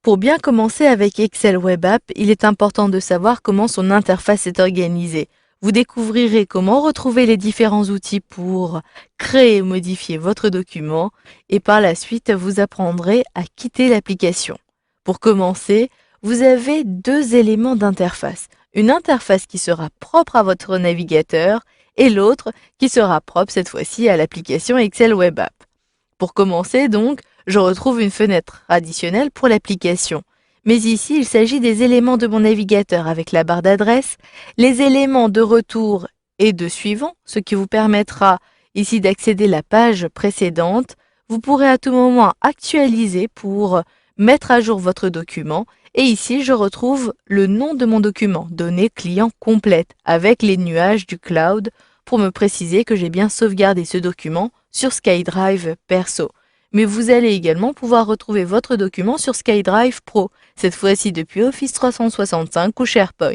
Pour bien commencer avec Excel Web App, il est important de savoir comment son interface est organisée. Vous découvrirez comment retrouver les différents outils pour créer et modifier votre document et par la suite vous apprendrez à quitter l'application. Pour commencer, vous avez deux éléments d'interface. Une interface qui sera propre à votre navigateur et l'autre qui sera propre cette fois-ci à l'application Excel Web App. Pour commencer donc, je retrouve une fenêtre additionnelle pour l'application. Mais ici, il s'agit des éléments de mon navigateur avec la barre d'adresse, les éléments de retour et de suivant, ce qui vous permettra ici d'accéder à la page précédente. Vous pourrez à tout moment actualiser pour mettre à jour votre document. Et ici, je retrouve le nom de mon document, données client complète, avec les nuages du cloud pour me préciser que j'ai bien sauvegardé ce document sur SkyDrive perso. Mais vous allez également pouvoir retrouver votre document sur SkyDrive Pro, cette fois-ci depuis Office 365 ou SharePoint.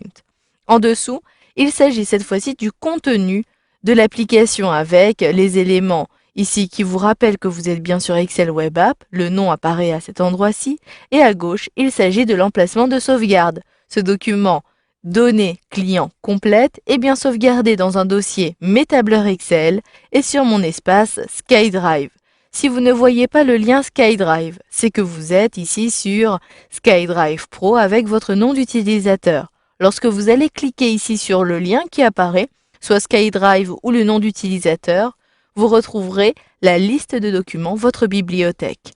En dessous, il s'agit cette fois-ci du contenu de l'application avec les éléments ici qui vous rappellent que vous êtes bien sur Excel Web App, le nom apparaît à cet endroit-ci, et à gauche, il s'agit de l'emplacement de sauvegarde. Ce document données client complète est bien sauvegardé dans un dossier Mes tableurs Excel et sur mon espace SkyDrive. Si vous ne voyez pas le lien SkyDrive, c'est que vous êtes ici sur SkyDrive Pro avec votre nom d'utilisateur. Lorsque vous allez cliquer ici sur le lien qui apparaît, soit SkyDrive ou le nom d'utilisateur, vous retrouverez la liste de documents, votre bibliothèque.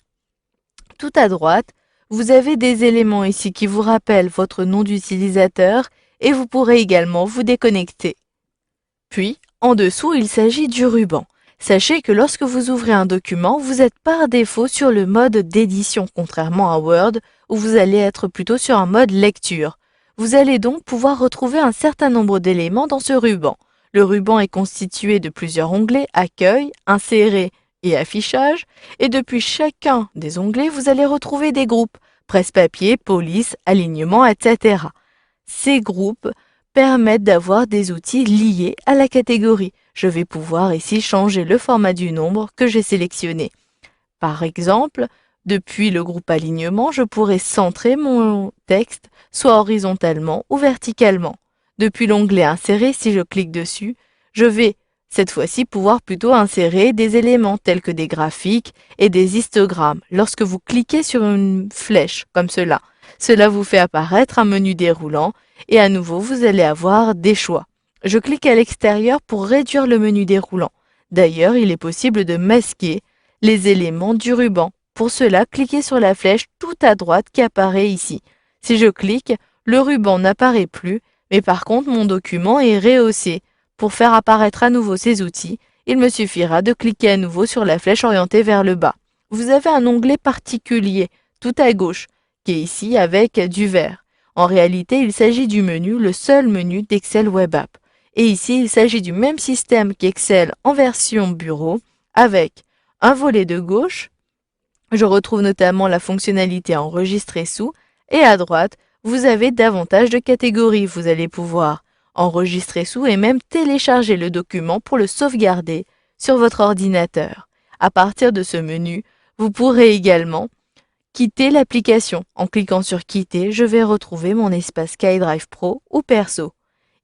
Tout à droite, vous avez des éléments ici qui vous rappellent votre nom d'utilisateur et vous pourrez également vous déconnecter. Puis, en dessous, il s'agit du ruban. Sachez que lorsque vous ouvrez un document, vous êtes par défaut sur le mode d'édition, contrairement à Word, où vous allez être plutôt sur un mode lecture. Vous allez donc pouvoir retrouver un certain nombre d'éléments dans ce ruban. Le ruban est constitué de plusieurs onglets, Accueil, Insérer et Affichage, et depuis chacun des onglets, vous allez retrouver des groupes, presse-papier, police, alignement, etc. Ces groupes permettent d'avoir des outils liés à la catégorie. Je vais pouvoir ici changer le format du nombre que j'ai sélectionné. Par exemple, depuis le groupe alignement, je pourrais centrer mon texte soit horizontalement ou verticalement. Depuis l'onglet insérer, si je clique dessus, je vais cette fois-ci pouvoir plutôt insérer des éléments tels que des graphiques et des histogrammes. Lorsque vous cliquez sur une flèche comme cela, cela vous fait apparaître un menu déroulant et à nouveau vous allez avoir des choix. Je clique à l'extérieur pour réduire le menu déroulant. D'ailleurs, il est possible de masquer les éléments du ruban. Pour cela, cliquez sur la flèche tout à droite qui apparaît ici. Si je clique, le ruban n'apparaît plus, mais par contre mon document est rehaussé. Pour faire apparaître à nouveau ces outils, il me suffira de cliquer à nouveau sur la flèche orientée vers le bas. Vous avez un onglet particulier, tout à gauche, qui est ici avec du vert. En réalité, il s'agit du menu, le seul menu d'Excel Web App. Et ici, il s'agit du même système qu'Excel en version bureau, avec un volet de gauche. Je retrouve notamment la fonctionnalité enregistrer sous, et à droite, vous avez davantage de catégories. Vous allez pouvoir enregistrer sous et même télécharger le document pour le sauvegarder sur votre ordinateur. À partir de ce menu, vous pourrez également quitter l'application. En cliquant sur quitter, je vais retrouver mon espace SkyDrive Pro ou perso.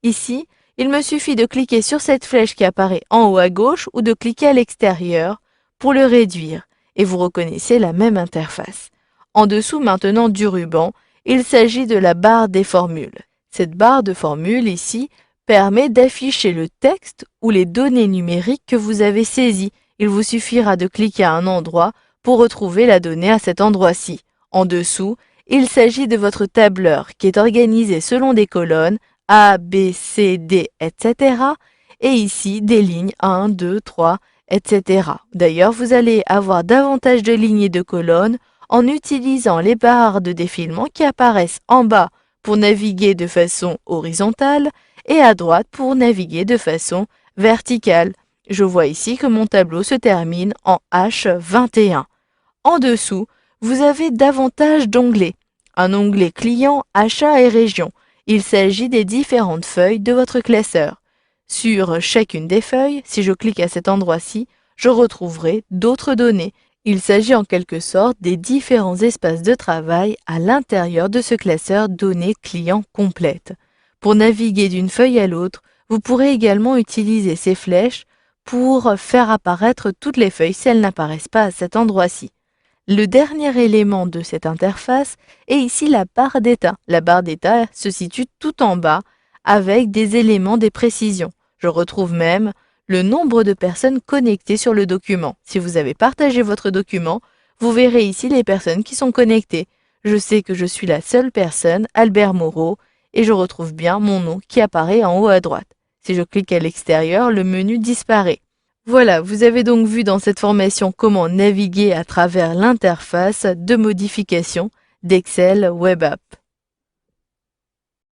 Ici, il me suffit de cliquer sur cette flèche qui apparaît en haut à gauche ou de cliquer à l'extérieur pour le réduire et vous reconnaissez la même interface. En dessous maintenant du ruban, il s'agit de la barre des formules. Cette barre de formules ici permet d'afficher le texte ou les données numériques que vous avez saisies. Il vous suffira de cliquer à un endroit pour retrouver la donnée à cet endroit-ci. En dessous, il s'agit de votre tableur qui est organisé selon des colonnes A, B, C, D, etc. Et ici, des lignes 1, 2, 3, etc. D'ailleurs, vous allez avoir davantage de lignes et de colonnes en utilisant les barres de défilement qui apparaissent en bas pour naviguer de façon horizontale et à droite pour naviguer de façon verticale. Je vois ici que mon tableau se termine en H21. En dessous, vous avez davantage d'onglets. Un onglet client, achat et région. Il s'agit des différentes feuilles de votre classeur. Sur chacune des feuilles, si je clique à cet endroit-ci, je retrouverai d'autres données Il s'agit en quelque sorte des différents espaces de travail à l'intérieur de ce classeur données clients complète. Pour naviguer d'une feuille à l'autre, vous pourrez également utiliser ces flèches pour faire apparaître toutes les feuilles si elles n'apparaissent pas à cet endroit-ci. Le dernier élément de cette interface est ici la barre d'état. La barre d'état se situe tout en bas avec des éléments des précisions. Je retrouve même le nombre de personnes connectées sur le document. Si vous avez partagé votre document, vous verrez ici les personnes qui sont connectées. Je sais que je suis la seule personne, Albert Moreau, et je retrouve bien mon nom qui apparaît en haut à droite. Si je clique à l'extérieur, le menu disparaît. Voilà, vous avez donc vu dans cette formation comment naviguer à travers l'interface de modification d'Excel Web App.